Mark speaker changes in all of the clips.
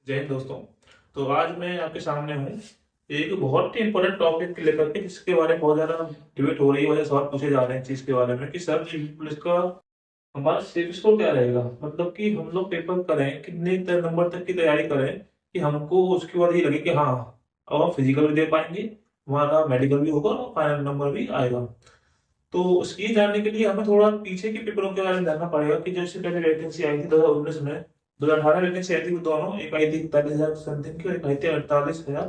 Speaker 1: जय हिंद दोस्तों। तो आज मैं आपके सामने हूँ एक बहुत ही इंपॉर्टेंट टॉपिक लेकर के, जिसके बारे में बहुत ज्यादा डिबेट हो रही है और सवाल पूछे जा रहे हैं चीज के बारे में कि सर जी पुलिस का हमारा सिविल स्कोर क्या रहेगा। मतलब कि हम लोग पेपर करें कितने नंबर तक की तैयारी करें कि हमको उसके बाद ये लगे कि हाँ अब हम फिजिकल भी दे पाएंगे, हमारा मेडिकल भी होगा और फाइनल नंबर भी आएगा। तो उसकी जानने के लिए हमें थोड़ा पीछे के पेपरों के बारे में जानना पड़ेगा कि जैसे पहले वैकेंसी आई थी 2019 में, 2018 वैकेंसी आई थी, वो दोनों एक आई थी 41,000 समथिंग की और एक आई थी 48,000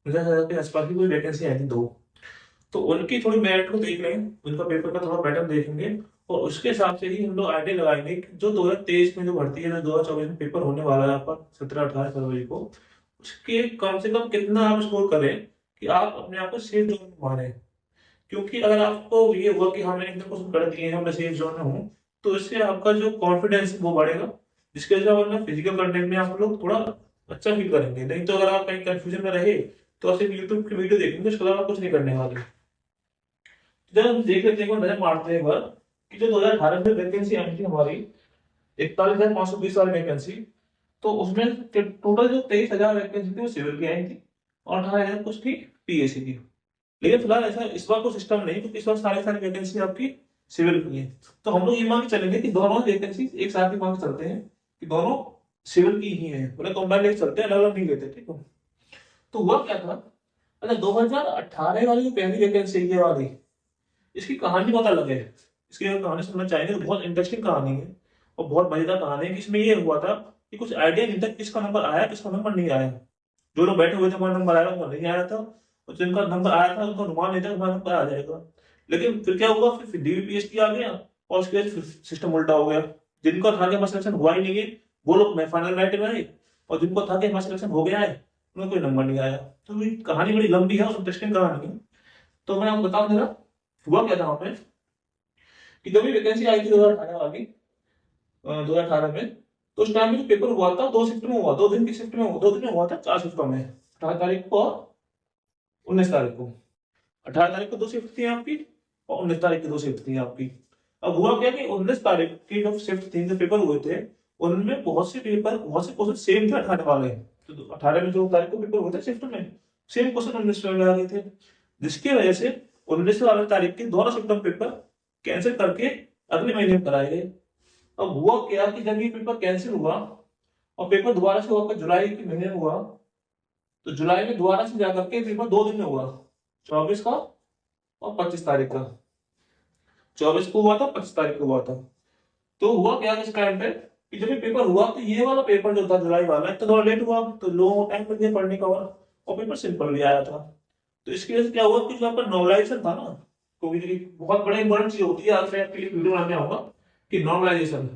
Speaker 1: 50,000 के आसपास की कोई वैकेंसी आई थी दो। तो उनकी थोड़ी मेरिट को देख लेंगे, उनका पेपर का थोड़ा पैटर्न देखेंगे और उसके हिसाब से ही हम लोग आइडिया लगाएंगे कि जो 2023 में जो भर्ती है, जो 2024 में पेपर होने वाला है आपका 17-18 फरवरी को, उसके कम से कम कितना आप स्कोर करें कि आप अपने आप को सेफ जोन में माने। क्योंकि अगर आपको ये हुआ कि हाँ मैंने इतने क्वेश्चन कर दिए हैं, मैं सेफ जोन में हूँ, तो इससे आपका जो कॉन्फिडेंस है वो बढ़ेगा, जिसके वजह से अपना फिजिकल कंटेंट में आप लोग थोड़ा अच्छा फील करेंगे। नहीं तो अगर आप कहीं कंफ्यूजन में रहे तो आप सिर्फ यूट्यूब की वीडियो देखेंगे, उसके अलावा कुछ नहीं करने वाले। जब हम देख लेते हैं, नजर मारते हैं एक बार कि जो 2018 में वैकेंसी आई थी हमारी 41,520 वाली वैकेंसी, तो उसमें टोटल जो 23,000 वैकेंसी थी वो सिविल की आई थी और 18,000 कुछ थी पीएससी की। लेकिन फिलहाल ऐसा इस बार कोई सिस्टम नहीं, क्योंकि इस बार सारी सारी वैकेंसी आपकी सिविल की है। तो हम लोग ये मान के चलेंगे कि दोनों वैकेंसी एक साथ ही मान के चलते हैं कि दोनों सिविल की ही है, मतलब कंबाइन लेके चलते हैं, अलग अलग नहीं लेते। ठीक है। तो हुआ क्या था, अच्छा 2018 वाली जो पहली वैकेंसी है ये वाली, इसकी कहानी बहुत अलग है। इसकी अगर कहानी सुनना चाहेंगे तो बहुत इंटरेस्टिंग कहानी है और बहुत मजेदार कहानी है। कि इसमें ये हुआ था कि कुछ आइडिया नहीं था किसका नंबर आया किसका नंबर नहीं आया। जो लोग बैठे हुए थे हमारा नंबर आया, उनका नहीं आया था, और जिनका नंबर आया था उनका अनुमान नहीं था हमारा नंबर आ जाएगा। लेकिन फिर क्या हुआ, फिर डीबीपीएससी आ गया और उसके बाद फिर सिस्टम उल्टा हो गया। जिनका था कि हमारा सिलेक्शन हुआ ही नहीं है वो लोग मैं फाइनल मेरिट में आए, और जिनको था कि हमारा सिलेक्शन हो गया है उनका कोई नंबर नहीं आया। तो ये कहानी बड़ी लंबी है और इंटरेस्टिंग कहानी है। तो मैं आपको बताऊं जरा हुआ क्या था वहां पे। कि जब भी वैकेंसी आई थी 2018 वाली, 2018 में, तो उस टाइम में जो पेपर हुआ था दो शिफ्ट में हुआ, 2 दिन की शिफ्ट में हुआ, 2 दिन में हुआ था, 4 शिफ्टों में, 18 तारीख को और 19 तारीख को। 18 तारीख को 2 शिफ्ट थी आपकी और 19 तारीख की 2 शिफ्ट थी आपकी। अब हुआ क्या कि 19 तारीख की जो शिफ्ट थी, जो पेपर हुए थे, उनमें बहुत से पेपर, बहुत से क्वेश्चन सेम थे 18 वाले। तो 18 में जो तारीख को पेपर हुए थे शिफ्ट में, सेम क्वेश्चन 19 में आ गए थे, जिसकी वजह से 19 वाले तारीख के दोनों शिफ्टों में पेपर कैंसिल करके अगले महीने में कराए गए। अब हुआ क्या कि जब ये पेपर कैंसिल हुआ और पेपर दोबारा से हुआ जुलाई के महीने में हुआ, तो जुलाई में दोबारा से जाकर के पेपर 2 दिन में हुआ, 24 का और 25 तारीख का। 24 को हुआ था, 25 तारीख को हुआ था। तो हुआ क्या इस टाइम पे कि जब ये पेपर हुआ तो ये वाला पेपर जो था जुलाई वाला तो थोड़ा लेट हुआ, तो लोगों को टाइम लग गया पढ़ने का और पेपर सिंपल भी आया था। तो इसकी वजह से क्या हुआ कि जो आपका नॉर्मलाइजेशन था ना, क्योंकि बहुत बड़ी इंपॉर्टेंट चीज होती है, आज मैं आपके लिए वीडियो बनाने आऊंगा कि नॉर्मलाइजेशन,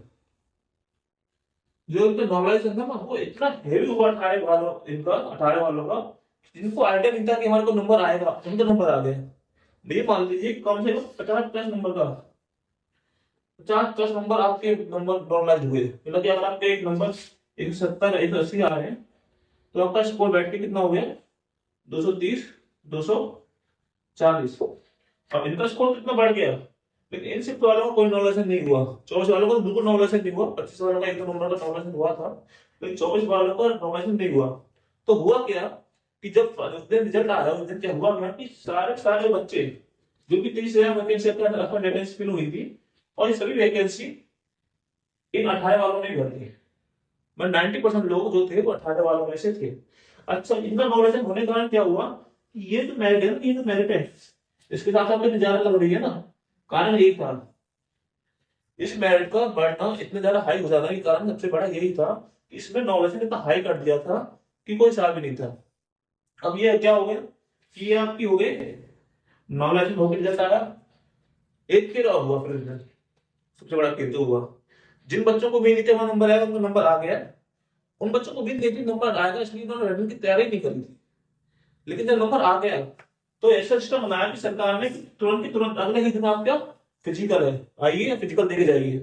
Speaker 1: जो इनका नॉर्मलाइजेशन था ना वो इतना हेवी हुआ 18 वालों का, जिनको आइडिया नहीं था कि हमारे को नंबर आएगा, उनका नंबर आ गया। ये मान लीजिए कम से कम 50+ नंबर का, 50+ नंबर आपके नंबर नॉर्मलाइज हुए। मतलब कि अगर आपके एक नंबर 170 180 आ रहे हैं तो आपका स्कोर बैठ के कितना हो गया, 230 240। अब इनका स्कोर कितना बढ़ गया, लेकिन इन शिफ्ट वालों को कोई नॉलेज नहीं हुआ। 24 वालों को बिल्कुल नॉलेज नहीं हुआ, 25 वालों का एक दो नंबर का नॉलेज हुआ था, लेकिन 24 वालों का नॉलेज नहीं हुआ। तो हुआ क्या कि जब उस दिन रिजल्ट आया, उस दिन क्या हुआ क्या कि सारे सारे बच्चे जो कि 30,000 वैकेंसी अपना वैकेंसी फिल हुई थी, और ये सभी वैकेंसी इन 18 वालों ने भर दी। मैं 90% लोग जो थे वो 18 वालों में से थे। अच्छा, इनका नॉलेज होने के कारण क्या हुआ कि ये जो मेरिट है, ये जो मेरिट है इसके साथ आपको नजारा लग रही है ना, कारण यही था। इस मेरिट का बढ़ना इतने ज्यादा हाई हो जाने के कारण सबसे बड़ा यही था कि इसमें नॉलेज ने इतना हाई कर दिया था कि कोई हिसाब भी नहीं था। अब ये क्या हो गया कि ये आपकी हो गई नॉलेज हो गई, रिजल्ट आया एक फिर और हुआ, फिर रिजल्ट सबसे बड़ा खेल तो हुआ। जिन बच्चों को भी नहीं थे वहां नंबर आया, उनका नंबर आ गया। उन बच्चों को भी नहीं थी नंबर आएगा इसलिए उन्होंने रिटर्न की तैयारी नहीं करी थी, लेकिन जब नंबर आ गया तो ऐसा सिस्टम बनाया कि सरकार ने तुरंत की तुरंत अगले ही दिन आपका फिजिकल है, आइए फिजिकल देके जाइए।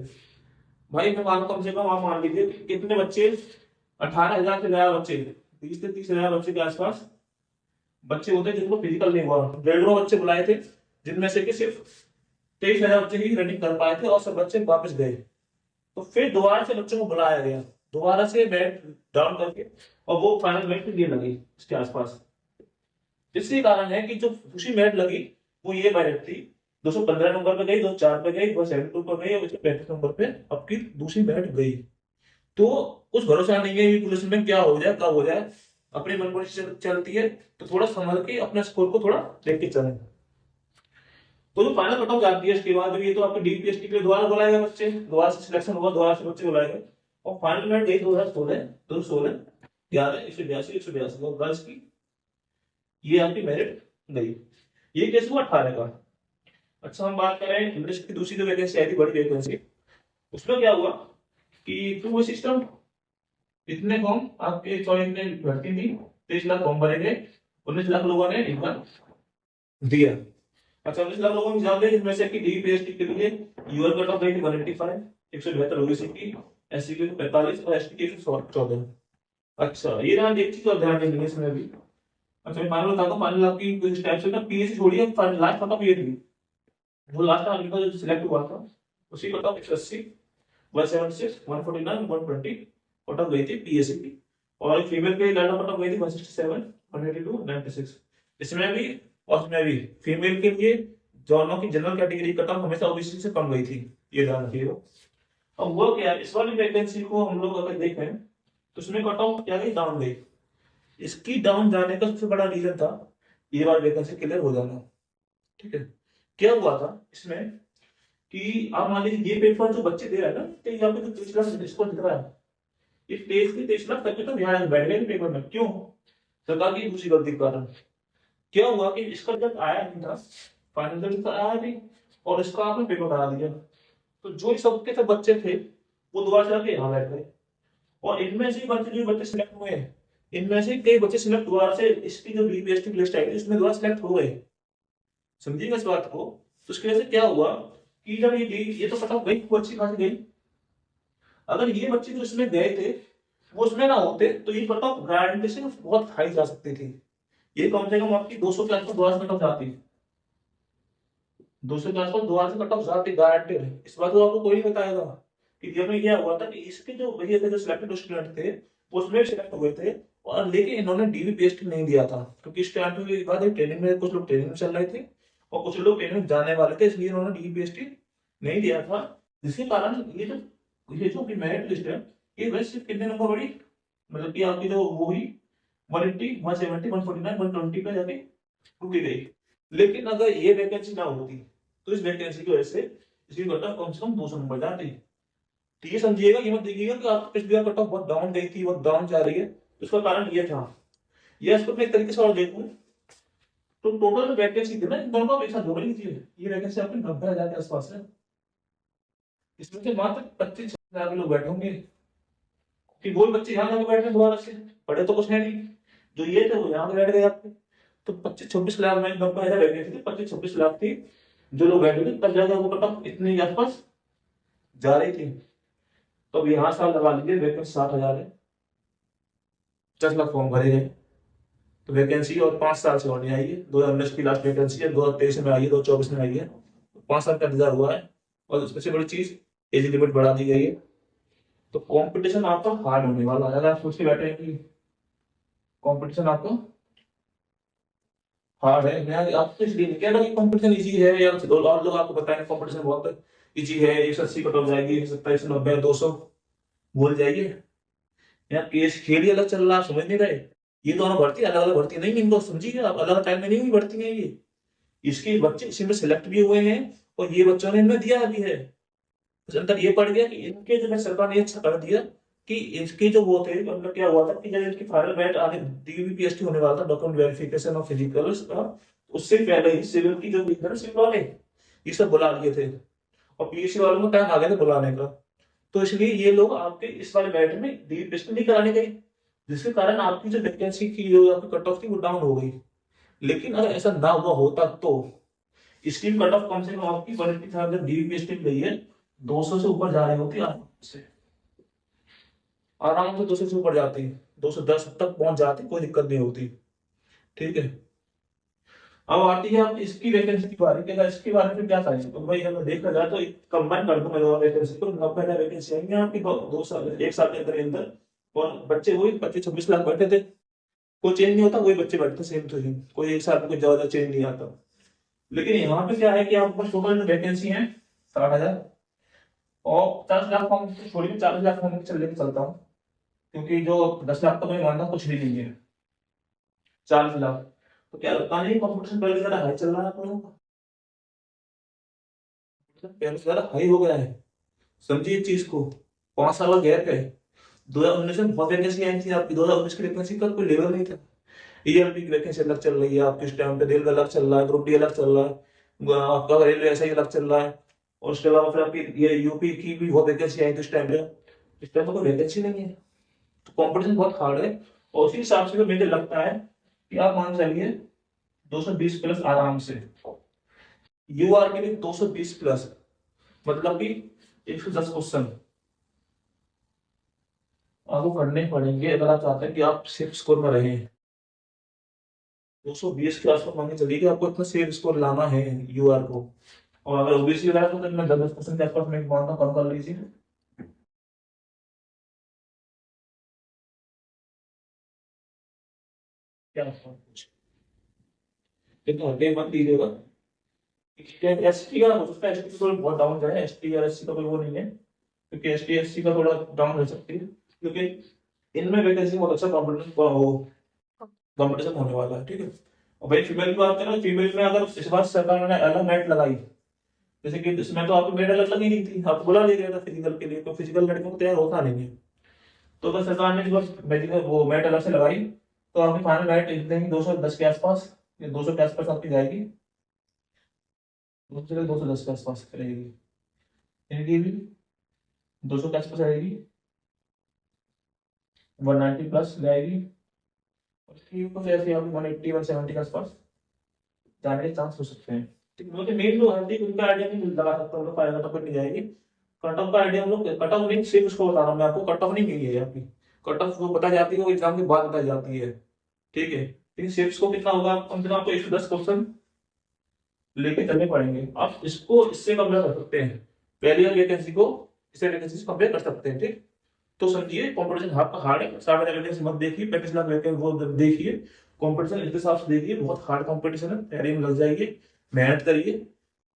Speaker 1: भाई मैं मानू कम से कम आप मान लीजिए कि कितने बच्चे, 18,000 से ज्यादा बच्चे, 20 से 30,000 बच्चे के आसपास बच्चे होते हैं जिनको फिजिकल नहीं हुआ। 150 बच्चे बुलाए थे, जिनमें से कि सिर्फ 23,000 बच्चे ही रनिंग कर पाए थे और सब बच्चे वापस गए। तो फिर दोबारा से बच्चों को बुलाया गया दोबारा से मेरिट डाउन करके और वो फाइनल मेरिट ये लगी इसके आसपास। इसी कारण है कि जो दूसरी मेरिट लगी वो ये मेरिट थी, 215 नंबर पे गई, 204 पे गई, 272 पे गई और 135 नंबर पे आपकी दूसरी मेरिट गई। तो कुछ भरोसा नहीं है कि पुलिस में क्या हो जाए कब हो जाए, अपनी मनमानी चलती है। तो थोड़ा संभल के अपने स्कोर को थोड़ा देख के चलें। तो जो फाइनल कट ऑफ जाती है इसके बाद ये तो आपके डीपीएसटी के लिए दोबारा बुलाएगा बच्चे, दोबारा से सिलेक्शन होगा, दोबारा से बच्चे बुलाएंगे और फाइनल मेरिट गई 2016, 216, 11, 182, 182 और गर्ल्स की ये आपकी मेरिट गई। ये केस हुआ 18 का। अच्छा हम बात करें इंग्लिश की दूसरी जो वैकेंसी आई थी, बड़ी वैकेंसी, उसमें क्या हुआ कि टू सिस्टम इतने फॉर्म आपके चॉइस में भर्ती थी, 23 लाख फॉर्म भरे गए, 19 लाख लोगों ने एग्जाम दिया। अच्छा 19 लाख लोगों ने एग्जाम दिया, जिसमें से कि डीपीएसटी के लिए यूआर कट ऑफ गई थी 185, 172 ओबीसी की, एससी की 45 और एसटी की 114। अच्छा ये ध्यान एक चीज और ध्यान देंगे इसमें भी। अच्छा मैं फाइनल बताता हूँ, फाइनल आपकी कुछ टाइप से ना पीएससी छोड़िए, लास्ट कट ऑफ ये थी, वो लास्ट टाइम का जो सिलेक्ट हुआ था उसी कट ऑफ 180, 176, 149, 120 कट ऑफ गई थी पीएससी की। और फीमेल के डाटा कट ऑफ गई थी 167, 182, 96। इसमें भी और इसमें भी फीमेल के लिए दोनों की जनरल कैटेगरी कट ऑफ हमेशा ओबीसी से कम गई थी, ये ध्यान रखिएगा। अब वो क्या है, इस वाली वैकेंसी को हम लोग अगर देखें तो उसमें कट ऑफ क्या गई, डाउन गई। इसकी डाउन जाने का सबसे बड़ा रीजन था ये वाली वैकेंसी क्लियर हो जाना। ठीक है, क्या हुआ था इसमें कि आप मान लीजिए ये पेपर जो बच्चे दे रहे हैं ना, तो यहाँ पे जो 23 लाख स्कोर दिख रहा है, ये तेज की 23 लाख तक तो यहाँ बैठ गए पेपर में। क्यों? सरकार की दूसरी गलती के कारण। क्या हुआ कि इसका जब आया नहीं था फाइनल रिजल्ट तो आया नहीं, और इसका आपने पेपर करा दिया, तो जो सबके सब बच्चे थे वो दोबारा से आके यहाँ बैठ गए। और इनमें से बच्चे जो बच्चे सिलेक्ट हुए हैं, इनमें से कई बच्चे सिलेक्ट दोबारा से इसकी जो बीपीएसटी लिस्ट आई इसमें दोबारा सिलेक्ट हो गए। समझिएगा इस बात को। तो उसकी वजह से क्या हुआ कि जब ये तो कट ऑफ गई, वो अच्छी खासी गई। अगर ये बच्चे जो इसमें गए थे वो उसमें ना होते तो ये कट ऑफ गारंटी से बहुत हाई जा सकती थी। ये कम से कम आपकी 200 के आसपास दोबारा से कट ऑफ जाती, 200 के आसपास दोबारा से कट ऑफ जाती गारंटेड है। इस बात को आपको कोई नहीं बताएगा कि जब में क्या हुआ था कि इसके जो भैया थे जो सिलेक्टेड स्टूडेंट थे वो उसमें सिलेक्ट हुए थे, और लेकिन इन्होंने डीवीपीएसटी नहीं दिया था क्योंकि इस टाइम के बाद ट्रेनिंग में कुछ लोग ट्रेनिंग में चल रहे थे और कुछ लोग ट्रेनिंग जाने वाले थे, इसलिए इन्होंने डीवीपीएसटी नहीं दिया था। जिसके कारण ये जो मेरिट लिस्ट है ये वैसे सिर्फ कितने नंबर बढ़ी, मतलब कि आपकी जो वो हुई 180, 170, 149, 120 पे जाके रुकी गई। लेकिन अगर ये वैकेंसी ना होती तो इस वैकेंसी की वजह से इसकी कट ऑफ कम से कम 200 नंबर जाती। तो ये समझिएगा, ये मत देखिएगा कि आपकी पिछली बार कट ऑफ बहुत डाउन गई थी, बहुत डाउन जा रही है, तो इसका कारण ये था। ये इसको मैं एक तरीके से और देखूं तो टोटल वैकेंसी थी ना इन दोनों को एक साथ जोड़ लीजिए, ये वैकेंसी आपकी 90,000 के आसपास है। इसमें से मात्र 25,000 लोग बैठे होंगे कि वो बच्चे यहाँ जाके बैठे दोबारा से, पढ़े तो कुछ है नहीं, जो ये थे वो यहाँ बैठ गए आपके। तो 25-26 लाख में 90,000 वैकेंसी थी, 25-26 लाख थी जो लोग बैठे थे, तब जाकर वो कट ऑफ इतने के आसपास जा रही थी। तो अब यहाँ साल लगा लीजिए वैकेंसी 60,000 है, 10 लाख फॉर्म भरे गए, तो वैकेंसी और 5 साल से होनी आई है। 2019 की लास्ट वैकेंसी है, 2023 में आई है, 2024 में आई है, 5 साल का इंतजार हुआ है। और सबसे बड़ी चीज एज लिमिट बढ़ा दी गई है। तो कंपटीशन आपका हार्ड होने वाला है। अगर आप सोच के बैठे हैं कि कंपटीशन आपका हार्ड है, मैं आपको इसलिए नहीं कह रहा कि कंपटीशन इजी है, या और लोग आपको बताएंगे कंपटीशन बहुत इजी है, 180 कट हो जाएगी, 127, 90, 200 बोल जाइए। यहाँ केस खेल ही अलग चल रहा है, समझ नहीं रहे। ये दोनों भर्ती अलग अलग भर्ती नहीं, इनको समझिए आप, अलग टाइम में नहीं हुई भर्ती है ये। इसके बच्चे इसी में सिलेक्ट भी हुए हैं और ये बच्चों ने इनमें दिया भी है। अंतर ये पड़ गया कि इनके जो है सरकार ने अच्छा कर दिया कि इसके जो वो थे, मतलब क्या हुआ था कि जब इनकी फाइनल बैच आने डीवीपीएसटी होने वाला था, डॉक्यूमेंट वेरिफिकेशन और फिजिकल का, उससे पहले ही सिविल की जो सिविल वाले ये सब बुला लिए थे और पीएससी वालों को टाइम आ गया था बुलाने का। तो इसलिए ये लोग आपके इस वाले बैच में डीवीपीएसटी नहीं कराने गए, जिसके कारण आपकी जो वैकेंसी की जो आपकी कट ऑफ थी वो डाउन हो गई। लेकिन अगर ऐसा ना हुआ होता तो इसकी कट ऑफ कम से कम आपकी 180,000 डीवीपीएसटी गई है, 200 से ऊपर जा रही होती आराम से, आराम से 200 से ऊपर जाती, 210 तक पहुंच जाती, कोई दिक्कत नहीं होती। ठीक है। अब आती है आप इसकी वैकेंसी की बारी कि अगर इसके बारे में क्या करें, तो भाई अगर देखा जाए तो कंबाइन कर दो मैं दोनों वैकेंसी को, 90,000 वैकेंसी आएंगे आपकी 2 साल 1 साल के अंदर। और बच्चे वही 25-26 लाख बैठे थे, कोई चेंज नहीं होता, वही बच्चे बैठते सेम टू सेम, कोई एक साल में कोई ज्यादा चेंज नहीं आता। लेकिन यहाँ पे क्या है कि आपके पास टोटल वैकेंसी है 60,000, और 50 लाख फॉर्म तो छोड़िए, 40 लाख फॉर्म चल लेके चलता हूँ, क्योंकि जो 10 लाख तो मैं मानता हूँ कुछ भी नहीं है, 40 लाख। तो क्या लगता नहीं कॉम्पिटिशन पहले से ज्यादा हाई चल रहा है आप लोगों का, पहले से ज्यादा हाई हो गया है, समझिए इस चीज को। 5 साल का गैप है, 2019 में बहुत वैकेंसी आई थी आपकी, 2019 की वैकेंसी का कोई लेवल नहीं था। ईआरपी की वैकेंसी अलग चल रही है आपके इस टाइम पे, रेलवे अलग चल रहा है, ग्रुप डी अलग चल रहा है, आपका रेलवे ऐसा ही अलग चल रहा है। और उसके अलावा फिर आपकी ये यूपी की भी बहुत वैकेंसी आई थी इस टाइम पे, इस टाइम पे कोई वैकेंसी नहीं है, तो कॉम्पिटिशन बहुत हार्ड है। और उसी हिसाब से मुझे लगता है कि आप मान चलिए 220 प्लस आराम से, यूआर के लिए 220 प्लस, मतलब कि 110 क्वेश्चन आपको करने पड़ेंगे अगर आप चाहते हैं कि आप सेफ स्कोर में रहें। 220 के आसपास मांगे चलिए कि आपको इतना सेफ स्कोर लाना है यूआर को। और अगर ओबीसी वगैरह को तो मैं 10% के आसपास मैं मानता हूँ, कम कर लीजिए। क्या कुछ लेकिन हल्के मत लीजिएगा। एसटी का हो सकता है, एसटी थोड़ा बहुत डाउन जाए, एसटी और एससी का कोई वो नहीं है, क्योंकि एसटी एससी का थोड़ा डाउन हो सकती है, क्योंकि इनमें वैकेंसी बहुत अच्छा कॉम्पिटिशन होने वाला है, ठीक है। और भाई फीमेल की बात करें, फीमेल में अगर इस बार सरकार ने अलग मेरिट लगाई, जैसे कि इसमें तो आपको मेरिट अलग लगी नहीं थी, आपको बुला लिया गया था फिजिकल के लिए, तो फिजिकल लड़कियों को तैयार होता नहीं है। तो अगर सरकार ने इस बार मेडिकल वो मेरिट अलग से लगाई, तो आपकी फाइनल मेरिट लिख देंगे 210 के आसपास, या 200 के आसपास आपकी जाएगी, 210 के आसपास रहेगी, इनकी भी 200 के आसपास रहेगी, 190 प्लस जाएगी, और इसकी कुछ ऐसी आपकी 180 170 के आसपास जाने के चांस हो सकते हैं। ठीक है, मुझे मेन जो है उनका आइडिया नहीं लगा सकता, हम लोग फाइनल कट ऑफ नहीं जाएगी। कट ऑफ का आइडिया हम लोग, कट ऑफ नहीं सिर्फ उसको बता रहा हूँ मैं आपको, कट ऑफ नहीं मिली है आपकी, कट ऑफ वो बताई जाती है वो एग्जाम के बाद बताई जाती है, ठीक है। लेकिन सिर्फ को कितना होगा, कम से कम आपको 110 क्वेश्चन लेके चलने पड़ेंगे, आप इसको इससे कंपेयर कर सकते हैं, पहली वाली वैकेंसी को इससे वैकेंसी से कंपेयर कर सकते हैं, ठीक। तो समझिए कॉम्पिटिशन आपका हार्ड है, 60,000 वैकेंसी मत देखिए, 35 लाख वैकेंसी वो देखिए, कॉम्पिटिशन इस हिसाब से देखिए, बहुत हार्ड कॉम्पिटिशन है, तैयारी में लग जाइए, मेहनत करिए,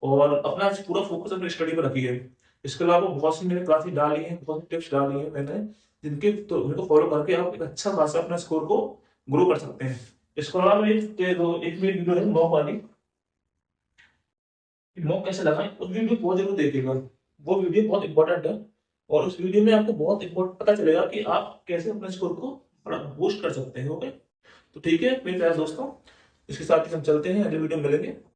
Speaker 1: और अपना पूरा फोकस अपनी स्टडी पर रखिए। इसके अलावा बहुत सी मैंने क्लासेस डाली हैं, बहुत सी टिप्स डाली हैं मैंने, जिनके तो उनको फॉलो करके आप एक अच्छा खासा अपने स्कोर को ग्रो कर सकते हैं। इसके अलावा एक मेरी वीडियो है मॉक वाली, मॉक कैसे लगाएं, उस वीडियो को जरूर देखिएगा, वो वीडियो बहुत इंपॉर्टेंट है। और उस वीडियो में आपको बहुत इंपॉर्टेंट पता चलेगा कि आप कैसे अपने स्कोर को थोड़ा बूस्ट कर सकते हैं, ओके। तो ठीक है मेरे प्यारे दोस्तों, इसके साथ ही हम चलते हैं, अगले वीडियो में मिलेंगे।